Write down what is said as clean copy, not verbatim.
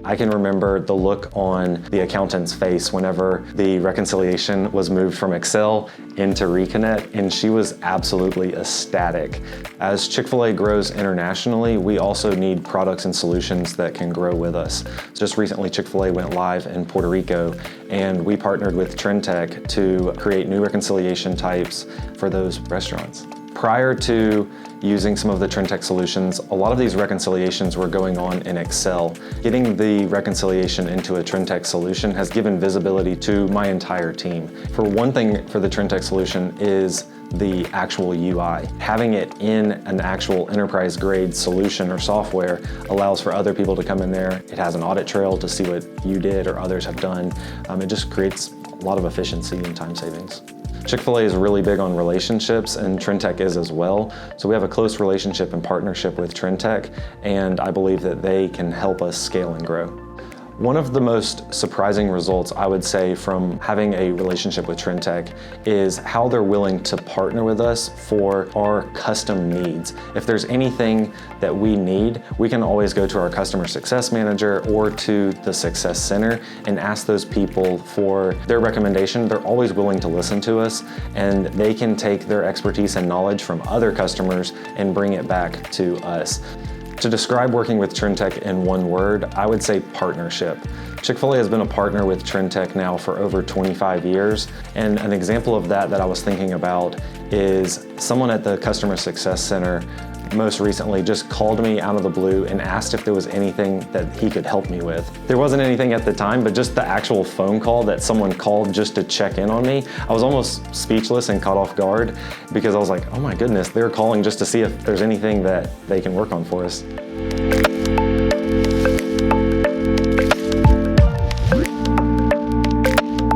I can remember the look on the accountant's face whenever the reconciliation was moved from Excel into ReconNET, and she was absolutely ecstatic. As Chick-fil-A grows internationally, we also need products and solutions that can grow with us. Just recently, Chick-fil-A went live in Puerto Rico, and we partnered with Trintech to create new reconciliation types for those restaurants. Prior to using some of the Trintech solutions, a lot of these reconciliations were going on in Excel. Getting the reconciliation into a Trintech solution has given visibility to my entire team. For one thing, for the Trintech solution is the actual UI. Having it in an actual enterprise-grade solution or software allows for other people to come in there. It has an audit trail to see what you did or others have done. It just creates a lot of efficiency and time savings. Chick-fil-A is really big on relationships, and Trintech is as well. So we have a close relationship and partnership with Trintech, and I believe that they can help us scale and grow. One of the most surprising results, I would say, from having a relationship with Trintech is how they're willing to partner with us for our custom needs. If there's anything that we need, we can always go to our customer success manager or to the success center and ask those people for their recommendation. They're always willing to listen to us, and they can take their expertise and knowledge from other customers and bring it back to us. To describe working with Trintech in one word, I would say partnership. Chick-fil-A has been a partner with Trintech now for over 25 years, and an example of that I was thinking about is someone at the Customer Success Center most recently just called me out of the blue and asked if there was anything that he could help me with. There wasn't anything at the time, but just the actual phone call that someone called just to check in on me, I was almost speechless and caught off guard because I was like, oh my goodness, they're calling just to see if there's anything that they can work on for us.